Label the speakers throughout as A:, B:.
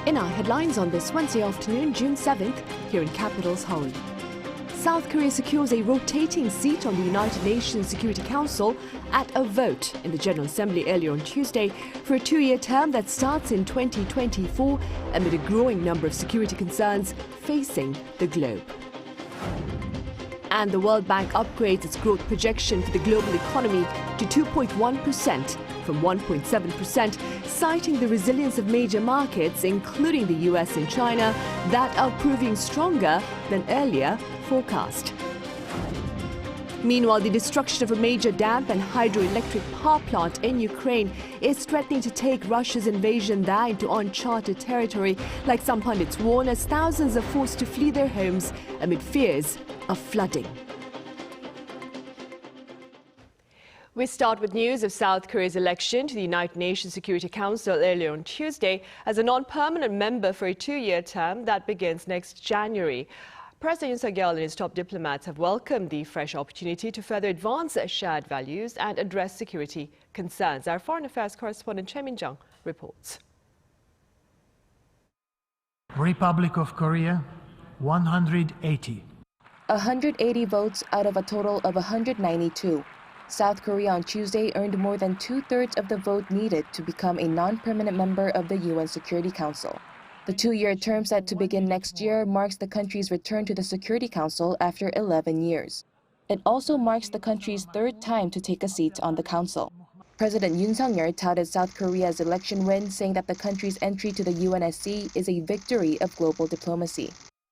A: In our headlines on this Wednesday afternoon, June 7th, here in capital Seoul. South Korea secures a rotating seat on the United Nations Security Council at a vote in the General Assembly earlier on Tuesday for a two-year term that starts in 2024 amid a growing number of security concerns facing the globe. And the World Bank upgrades its growth projection for the global economy to 2.1% from 1.7%, citing the resilience of major markets, including the US and China, that are proving stronger than earlier forecast. Meanwhile, the destruction of a major dam and hydroelectric power plant in Ukraine is threatening to take Russia's invasion there into uncharted territory, like some pundits warn, as thousands are forced to flee their homes amid fears of flooding. We start with news of South Korea's election to the United Nations Security Council earlier on Tuesday as a non-permanent member for a two-year term that begins next January. President Yoon and his top diplomats have welcomed the fresh opportunity to further advance shared values and address security concerns. Our foreign affairs correspondent Choi Min-jung reports.
B: Republic of Korea, 180.
C: 180 votes out of a total of 192. South Korea on Tuesday earned more than two-thirds of the vote needed to become a non-permanent member of the UN Security Council. The two-year term set to begin next year marks the country's return to the Security Council after 11 years. It also marks the country's third time to take a seat on the council. President Yoon touted South Korea's election win, saying that the country's entry to the UNSC is a victory of global diplomacy.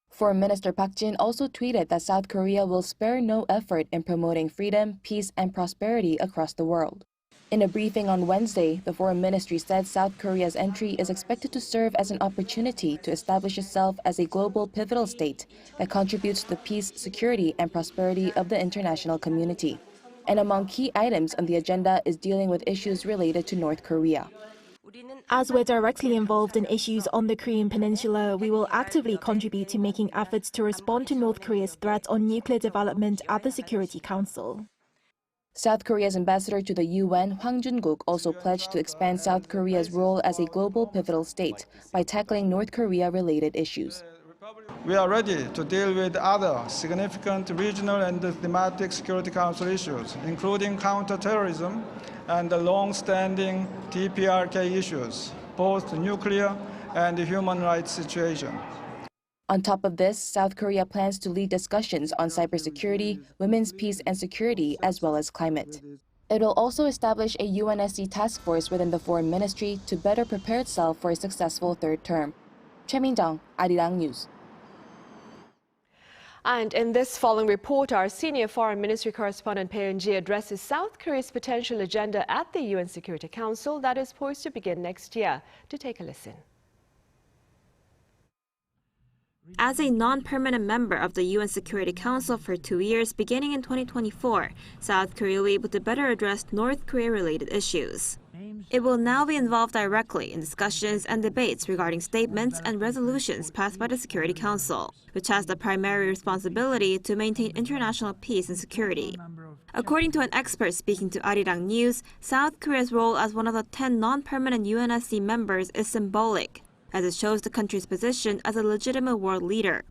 C: Foreign Minister Park Jin also tweeted that South Korea will spare no effort in promoting freedom, peace, and prosperity across the world. In a briefing on Wednesday, the Foreign Ministry said South Korea's entry is expected to serve as an opportunity to establish itself as a global pivotal state that contributes to the peace, security, and prosperity of the international community. And among key items on the agenda is dealing with issues related to North Korea.
D: As we're directly involved in issues on the Korean Peninsula, we will actively contribute to making efforts to respond to North Korea's threats on nuclear development at the Security Council.
C: South Korea's ambassador to the UN, Hwang Jun-guk, also pledged to expand South Korea's role as a global pivotal state by tackling North Korea-related issues.
E: We are ready to deal with other significant regional and thematic Security Council issues, including counterterrorism and the long-standing DPRK issues, both nuclear and the human rights situation.
C: On top of this, South Korea plans to lead discussions on cybersecurity, women's peace and security, as well as climate. It will also establish a UNSC task force within the Foreign Ministry to better prepare itself for a successful third term. Choi Min-jung, Arirang News.
A: And in this following report, our senior foreign ministry correspondent Bae Eun-ji addresses South Korea's potential agenda at the UN Security Council that is poised to begin next year. To take a listen.
F: As a non-permanent member of the UN Security Council for 2 years beginning in 2024, South Korea will be able to better address North Korea-related issues. It will now be involved directly in discussions and debates regarding statements and resolutions passed by the Security Council, which has the primary responsibility to maintain international peace and security. According to an expert speaking to Arirang News, South Korea's role as one of the 10 non-permanent UNSC members is symbolic, as it shows the country's position as a legitimate world leader,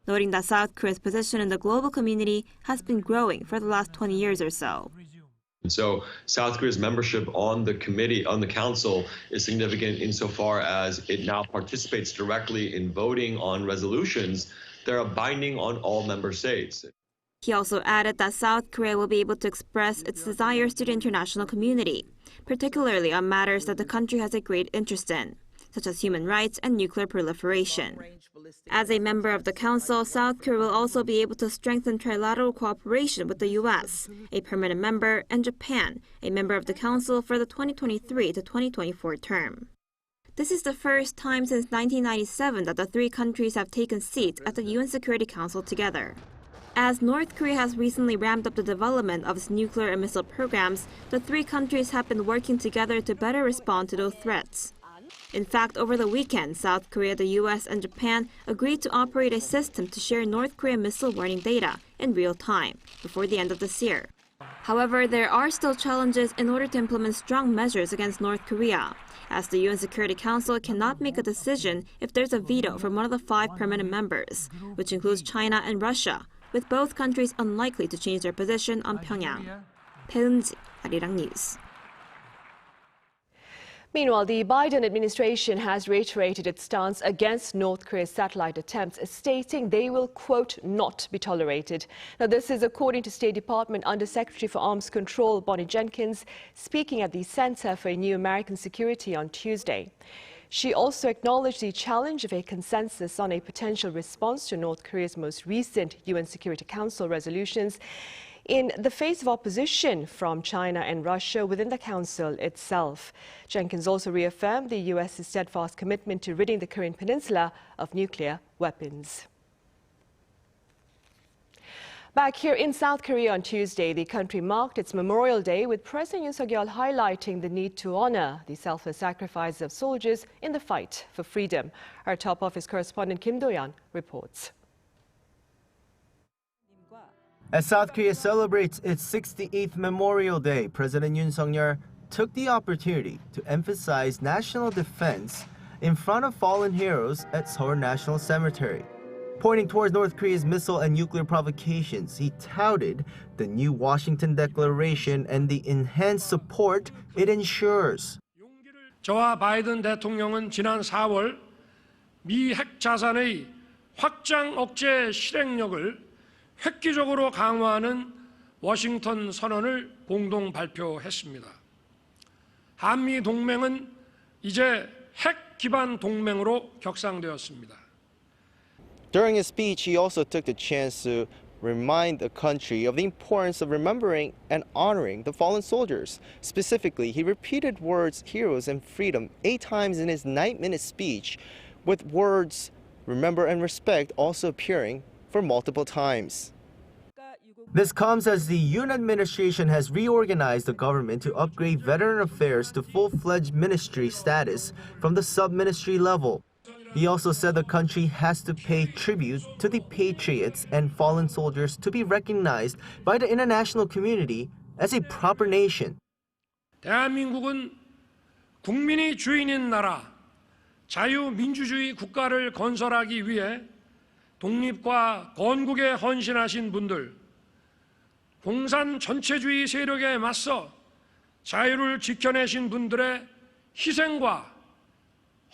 F: noting that South Korea's position in the global community has been growing for the last 20 years or so.
G: And so South Korea's membership on the council is significant insofar as it now participates directly in voting on resolutions that are binding on all member states.
F: He also added that South Korea will be able to express its desires to the international community, particularly on matters that the country has a great interest in, such as human rights and nuclear proliferation. As a member of the Council, South Korea will also be able to strengthen trilateral cooperation with the US, a permanent member, and Japan, a member of the Council for the 2023 to 2024 term. This is the first time since 1997 that the three countries have taken seats at the UN Security Council together. As North Korea has recently ramped up the development of its nuclear and missile programs, the three countries have been working together to better respond to those threats. In fact, over the weekend, South Korea, the US, and Japan agreed to operate a system to share North Korean missile warning data in real time before the end of this year. However, there are still challenges in order to implement strong measures against North Korea, as the UN Security Council cannot make a decision if there's a veto from one of the 5 permanent members, which includes China and Russia, with both countries unlikely to change their position on Pyongyang. 배은지, Arirang News.
A: Meanwhile, the Biden administration has reiterated its stance against North Korea's satellite attempts, stating they will, quote, not be tolerated. Now, this is according to State Department Undersecretary for Arms Control Bonnie Jenkins, speaking at the Center for New American Security on Tuesday. She also acknowledged the challenge of a consensus on a potential response to North Korea's most recent UN Security Council resolutions in the face of opposition from China and Russia within the Council itself. Jenkins also reaffirmed the U.S.'s steadfast commitment to ridding the Korean Peninsula of nuclear weapons. Back here in South Korea on Tuesday, the country marked its Memorial Day with President Yoon highlighting the need to honor the selfless sacrifice of soldiers in the fight for freedom. Our top office correspondent Kim Do-yeon reports.
H: As South Korea celebrates its 68th Memorial Day, President Yoon took the opportunity to emphasize national defense in front of fallen heroes at Seoul National Cemetery. Pointing towards North Korea's missile and nuclear provocations, he touted the new Washington Declaration and the enhanced support it ensures.
I: 저와 바이든 대통령은 지난 4월 미 핵 자산의 확장 억제 실행력을 획기적으로 강화하는 워싱턴 선언을 공동 발표했습니다. 한미 동맹은 이제 핵 기반 동맹으로 격상되었습니다.
H: During his speech, he also took the chance to remind the country of the importance of remembering and honoring the fallen soldiers. Specifically, he repeated words heroes and freedom 8 times in his 9-minute speech, with words remember and respect also appearing for multiple times. This comes as the Yoon administration has reorganized the government to upgrade veteran affairs to full-fledged ministry status from the sub-ministry level. He also said the country has to pay tribute to the patriots and fallen soldiers to be recognized by the international community as a proper nation.
I: 대한민국은 국민이 주인인 나라, 자유민주주의 국가를 건설하기 위해 독립과 건국에 헌신하신 분들, 공산 전체주의 세력에 맞서 자유를 지켜내신 분들의 희생과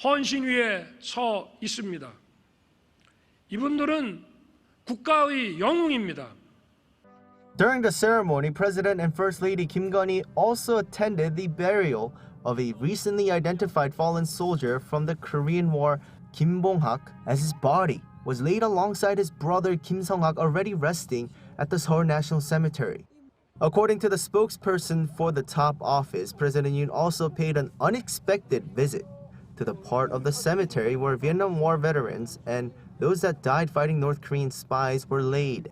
I: 헌신 위에 서 있습니다. 이분들은 국가의 영웅입니다.
H: During the ceremony, President and First Lady Kim Gun-hee also attended the burial of a recently identified fallen soldier from the Korean War, Kim Bong-hak, as his body was laid alongside his brother Kim Sung-hak, already resting at the Seoul National Cemetery. According to the spokesperson for the top office, President Yoon also paid an unexpected visit to the part of the cemetery where Vietnam War veterans and those that died fighting North Korean spies were laid.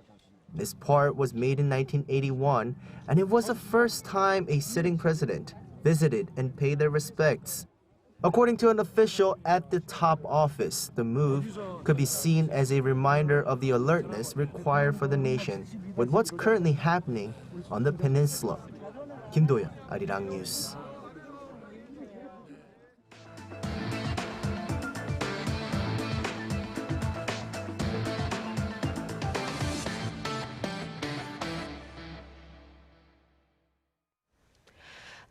H: This part was made in 1981, and it was the first time a sitting president visited and paid their respects. According to an official at the top office, the move could be seen as a reminder of the alertness required for the nation with what's currently happening on the peninsula. Kim Do-yeon, Arirang News.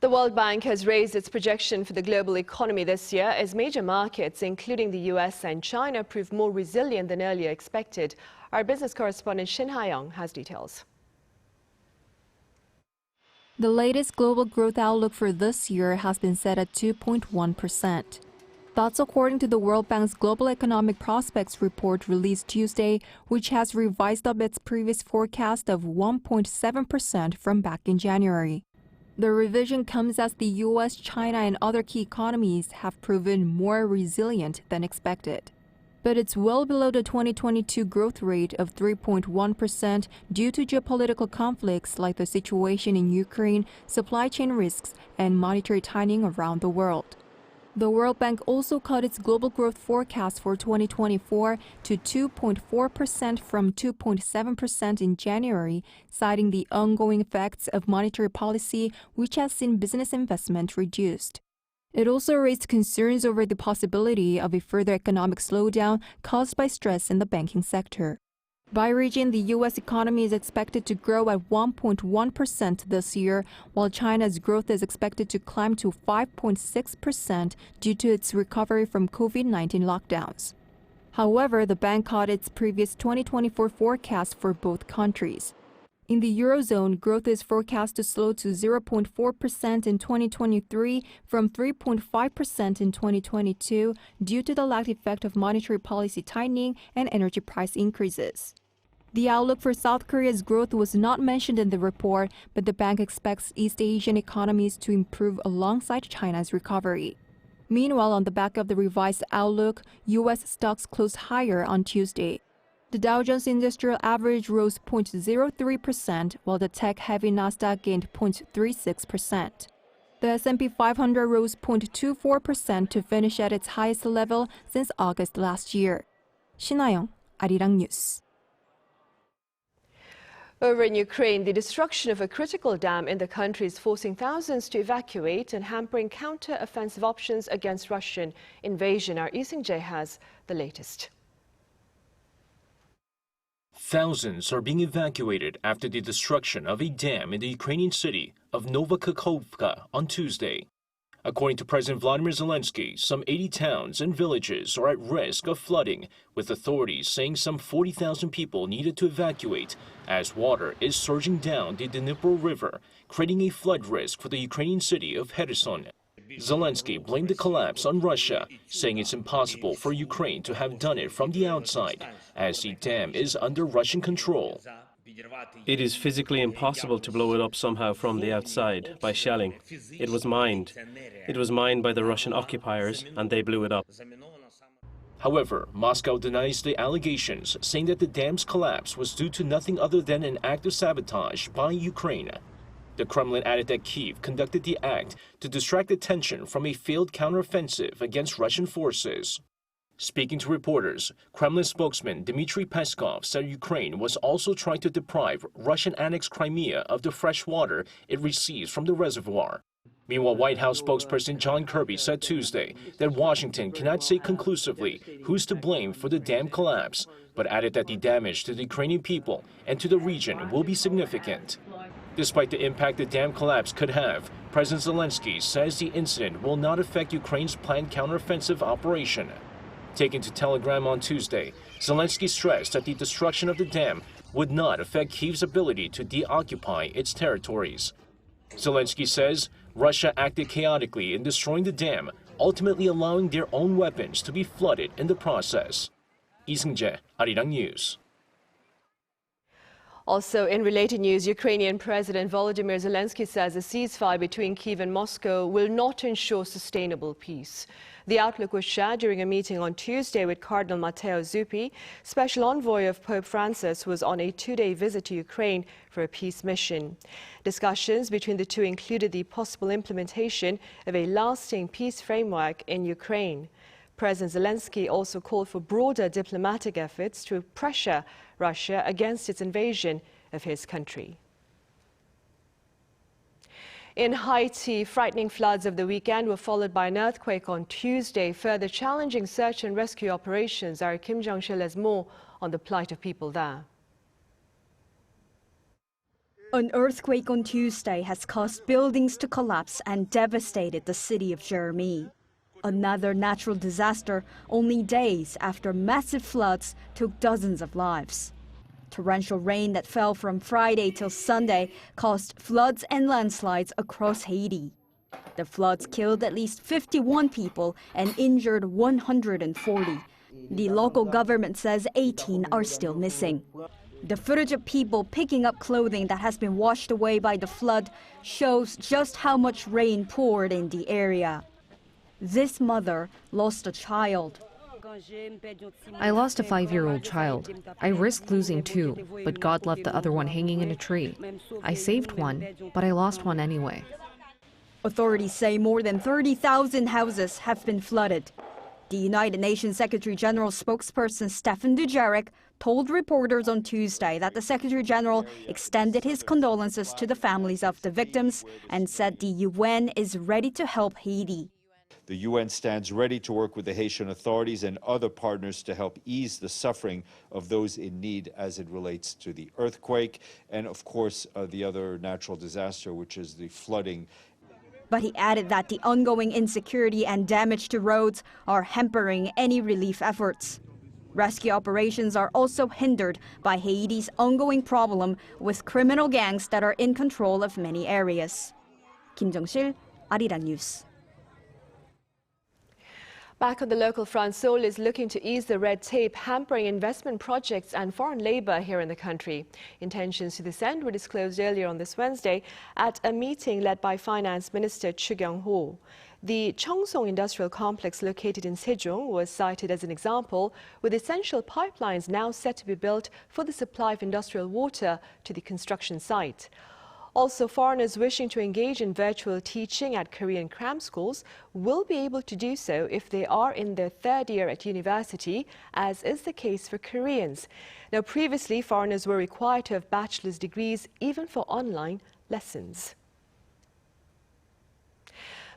A: The World Bank has raised its projection for the global economy this year as major markets, including the U.S. and China, prove more resilient than earlier expected. Our business correspondent Shin Ha-young has details.
J: The latest global growth outlook for this year has been set at 2.1%. That's according to the World Bank's Global Economic Prospects report released Tuesday, which has revised up its previous forecast of 1.7% from back in January. The revision comes as the U.S., China, and other key economies have proven more resilient than expected. But it's well below the 2022 growth rate of 3.1% due to geopolitical conflicts like the situation in Ukraine, supply chain risks, and monetary tightening around the world. The World Bank also cut its global growth forecast for 2024 to 2.4% from 2.7% in January, citing the ongoing effects of monetary policy, which has seen business investment reduced. It also raised concerns over the possibility of a further economic slowdown caused by stress in the banking sector. By region, the U.S. economy is expected to grow at 1.1% this year, while China's growth is expected to climb to 5.6% due to its recovery from COVID-19 lockdowns. However, the bank cut its previous 2024 forecast for both countries. In the Eurozone, growth is forecast to slow to 0.4% in 2023 from 3.5% in 2022 due to the lagged effect of monetary policy tightening and energy price increases. The outlook for South Korea's growth was not mentioned in the report, but the bank expects East Asian economies to improve alongside China's recovery. Meanwhile, on the back of the revised outlook, U.S. stocks closed higher on Tuesday. The Dow Jones Industrial Average rose 0.03%, while the tech-heavy Nasdaq gained 0.36%. The S&P 500 rose 0.24% to finish at its highest level since August last year. 신하영, Arirang News.
A: Over in Ukraine, the destruction of a critical dam in the country is forcing thousands to evacuate and hampering counter-offensive options against Russian invasion. Our Ising-jae has the latest.
K: Thousands are being evacuated after the destruction of a dam in the Ukrainian city of Novokakhovka on Tuesday. According to President Vladimir Zelenskyy, some 80 towns and villages are at risk of flooding, with authorities saying some 40,000 people needed to evacuate as water is surging down the Dnipro River, creating a flood risk for the Ukrainian city of Kherson. Zelenskyy blamed the collapse on Russia, saying it's impossible for Ukraine to have done it from the outside, as the dam is under Russian control.
L: It is physically impossible to blow it up somehow from the outside, by shelling. It was mined. It was mined by the Russian occupiers, and they blew it up.
K: However, Moscow denies the allegations, saying that the dam's collapse was due to nothing other than an act of sabotage by Ukraine. The Kremlin added that Kyiv conducted the act to distract attention from a failed counteroffensive against Russian forces. Speaking to reporters, Kremlin spokesman Dmitry Peskov said Ukraine was also trying to deprive Russian-annexed Crimea of the fresh water it receives from the reservoir. Meanwhile, White House spokesperson John Kirby said Tuesday that Washington cannot say conclusively who's to blame for the dam collapse, but added that the damage to the Ukrainian people and to the region will be significant. Despite the impact the dam collapse could have, President Zelenskyy says the incident will not affect Ukraine's planned counteroffensive operation. Taken to Telegram on Tuesday, Zelenskyy stressed that the destruction of the dam would not affect Kyiv's ability to deoccupy its territories. Zelenskyy says Russia acted chaotically in destroying the dam, ultimately allowing their own weapons to be flooded in the process. Ising-jae, Arirang News.
A: Also, in related news, Ukrainian President Volodymyr Zelenskyy says a ceasefire between Kyiv and Moscow will not ensure sustainable peace. The outlook was shared during a meeting on Tuesday with Cardinal Matteo Zuppi, special envoy of Pope Francis, who was on a two-day visit to Ukraine for a peace mission. Discussions between the two included the possible implementation of a lasting peace framework in Ukraine. President Zelenskyy also called for broader diplomatic efforts to pressure Russia against its invasion of his country. In Haiti, frightening floods of the weekend were followed by an earthquake on Tuesday, further challenging search and rescue operations. Our Kim Jong-shil has more on the plight of people there.
M: An earthquake on Tuesday has caused buildings to collapse and devastated the city of Jeremy. Another natural disaster only days after massive floods took dozens of lives. Torrential rain that fell from Friday till Sunday caused floods and landslides across Haiti. The floods killed at least 51 people and injured 140. The local government says 18 are still missing. The footage of people picking up clothing that has been washed away by the flood shows just how much rain poured in the area. This mother lost a child.
N: I lost a 5-year-old child. I risked losing 2, but God left the other one hanging in a tree. I saved one, but I lost one anyway.
M: Authorities say more than 30,000 houses have been flooded. The United Nations Secretary General spokesperson Stefan Dujarric told reporters on Tuesday that the Secretary General extended his condolences to the families of the victims and said the UN is ready to help Haiti.
O: The UN stands ready to work with the Haitian authorities and other partners to help ease the suffering of those in need as it relates to the earthquake and, of course, the other natural disaster, which is the flooding.
M: But he added that the ongoing insecurity and damage to roads are hampering any relief efforts. Rescue operations are also hindered by Haiti's ongoing problem with criminal gangs that are in control of many areas. Kim Jong-sil, Arirang News.
A: Back on the local front, Seoul is looking to ease the red tape hampering investment projects and foreign labor here in the country. Intentions to this end were disclosed earlier on this Wednesday at a meeting led by Finance Minister Chu Kyung-ho. The Cheongsong Industrial Complex located in Sejong was cited as an example, with essential pipelines now set to be built for the supply of industrial water to the construction site. Also, foreigners wishing to engage in virtual teaching at Korean cram schools will be able to do so if they are in their third year at university, as is the case for Koreans. Now, previously, foreigners were required to have bachelor's degrees even for online lessons.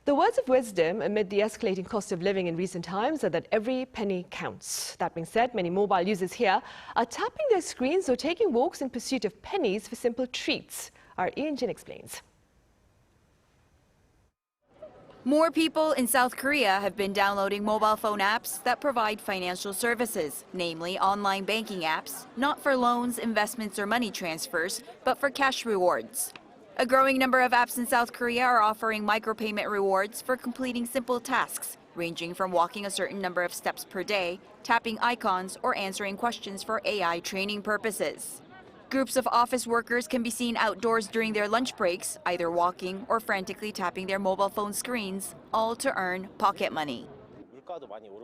A: The words of wisdom amid the escalating cost of living in recent times are that every penny counts. That being said, many mobile users here are tapping their screens or taking walks in pursuit of pennies for simple treats. Our Yoon explains.
P: More people in South Korea have been downloading mobile phone apps that provide financial services, namely online banking apps, not for loans, investments, or money transfers, but for cash rewards. A growing number of apps in South Korea are offering micropayment rewards for completing simple tasks, ranging from walking a certain number of steps per day, tapping icons, or answering questions for AI training purposes. Groups of office workers can be seen outdoors during their lunch breaks, either walking or frantically tapping their mobile phone screens, all to earn pocket money.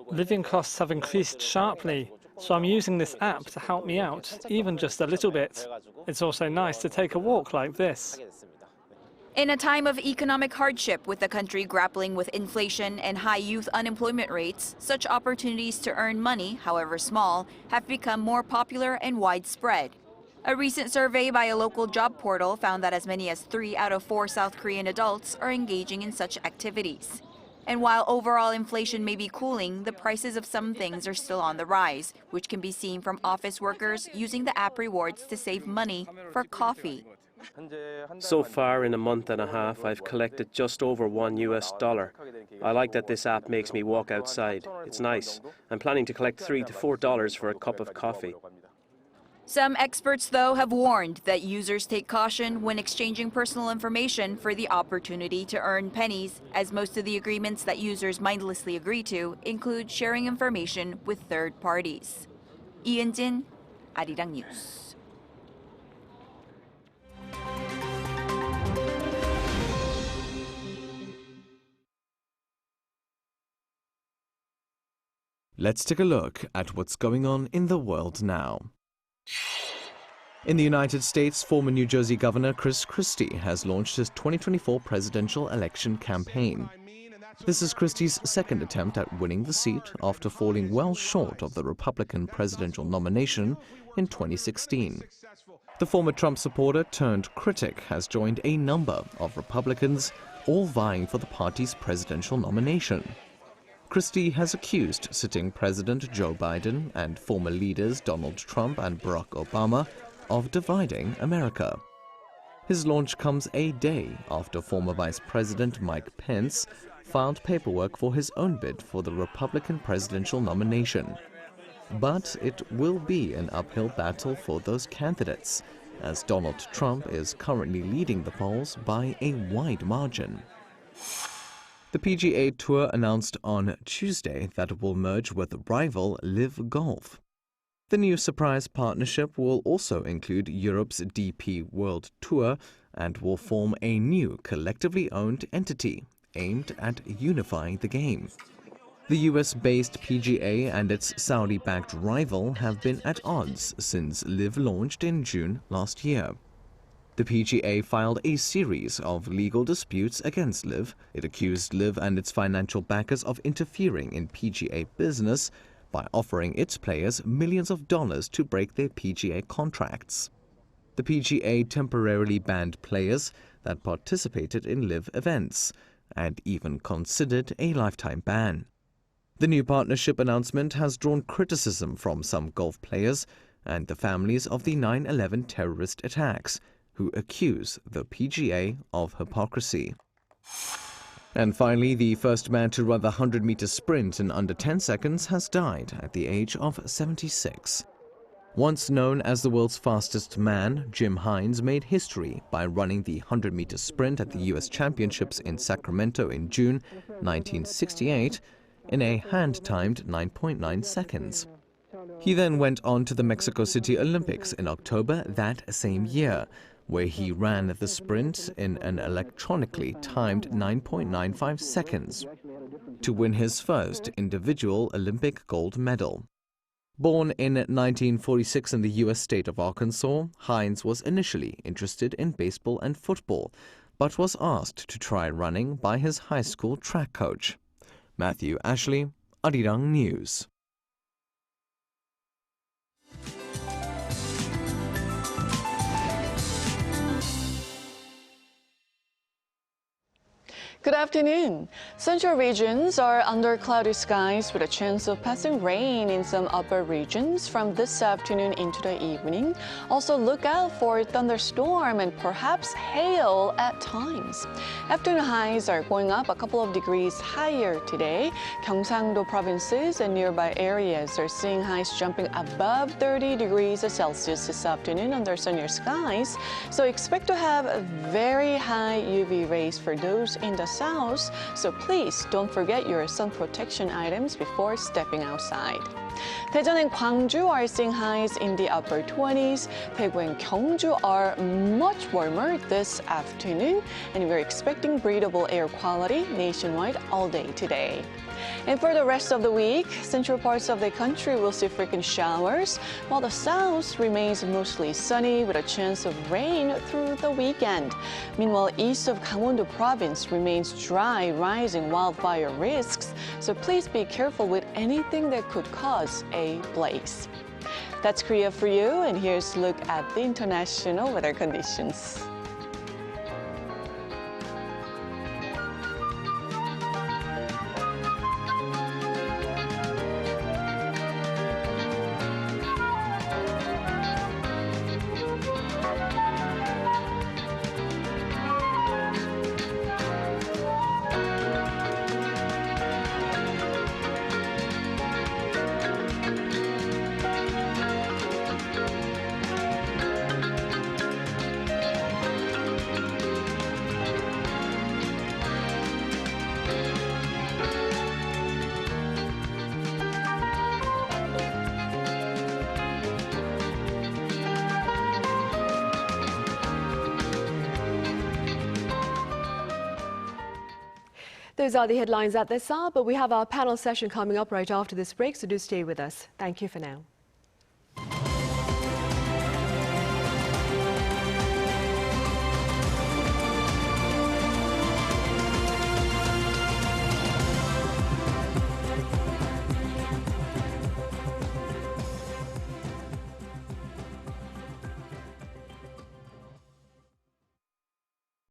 Q: Living costs have increased sharply, so I'm using this app to help me out, even just a little bit. It's also nice to take a walk like this.
P: In a time of economic hardship, with the country grappling with inflation and high youth unemployment rates, such opportunities to earn money, however small, have become more popular and widespread. A recent survey by a local job portal found that as many as 3 out of 4 South Korean adults are engaging in such activities. And while overall inflation may be cooling, the prices of some things are still on the rise, which can be seen from office workers using the app rewards to save money for coffee.
L: So far, in a month and a half, I've collected just over $1. I like that this app makes me walk outside. It's nice. I'm planning to collect $3 to $4 for a cup of coffee.
P: Some experts, though, have warned that users take caution when exchanging personal information for the opportunity to earn pennies, as most of the agreements that users mindlessly agree to include sharing information with third parties. Yoon, Arirang News.
R: Let's take a look at what's going on in the world now. In the United States, former New Jersey Governor Christie has launched his 2024 presidential election campaign. This is Christie's second attempt at winning the seat after falling well short of the Republican presidential nomination in 2016. The former Trump supporter turned critic has joined a number of Republicans, all vying for the party's presidential nomination. Christie has accused sitting President Joe Biden and former leaders Donald Trump and Barack Obama of dividing America. His launch comes a day after former Vice President Mike Pence filed paperwork for his own bid for the Republican presidential nomination. But it will be an uphill battle for those candidates, as Donald Trump is currently leading the polls by a wide margin. The PGA Tour announced on Tuesday that it will merge with rival LIV Golf. The new surprise partnership will also include Europe's DP World Tour and will form a new collectively owned entity aimed at unifying the game. The US-based PGA and its Saudi-backed rival have been at odds since LIV launched in June last year. The PGA filed a series of legal disputes against LIV. It accused LIV and its financial backers of interfering in PGA business by offering its players millions of dollars to break their PGA contracts. The PGA temporarily banned players that participated in LIV events and even considered a lifetime ban. The new partnership announcement has drawn criticism from some golf players and the families of the 9/11 terrorist attacks, who accuse the PGA of hypocrisy. And finally, the first man to run the 100-meter sprint in under 10 seconds has died at the age of 76. Once known as the world's fastest man, Jim Hines made history by running the 100-meter sprint at the U.S. Championships in Sacramento in June 1968 in a hand-timed 9.9 seconds. He then went on to the Mexico City Olympics in October that same year, where he ran the sprint in an electronically timed 9.95 seconds to win his first individual Olympic gold medal. Born in 1946 in the U.S. state of Arkansas, Hines was initially interested in baseball and football, but was asked to try running by his high school track coach. Matthew Ashley, Arirang News.
S: Good afternoon. Central regions are under cloudy skies with a chance of passing rain in some upper regions from this afternoon into the evening. Also look out for thunderstorm and perhaps hail at times. Afternoon highs are going up a couple of degrees higher today. Gyeongsangdo provinces and nearby areas are seeing highs jumping above 30 degrees Celsius this afternoon under sunnier skies. So expect to have very high UV rays for those in the south, so please don't forget your sun protection items before stepping outside. Daejeon and Gwangju are seeing highs in the upper 20s. Daegu and Gyeongju are much warmer this afternoon, and we're expecting breathable air quality nationwide all day today. And for the rest of the week, central parts of the country will see frequent showers, while the south remains mostly sunny with a chance of rain through the weekend. Meanwhile, east of Gangwon-do province remains dry, rising wildfire risks, so please be careful with anything that could cause a blaze. That's Korea for you, and here's a look at the international weather conditions. Those are the headlines at this hour, but we have our panel session coming up right after this break, so do stay with us. Thank you for now.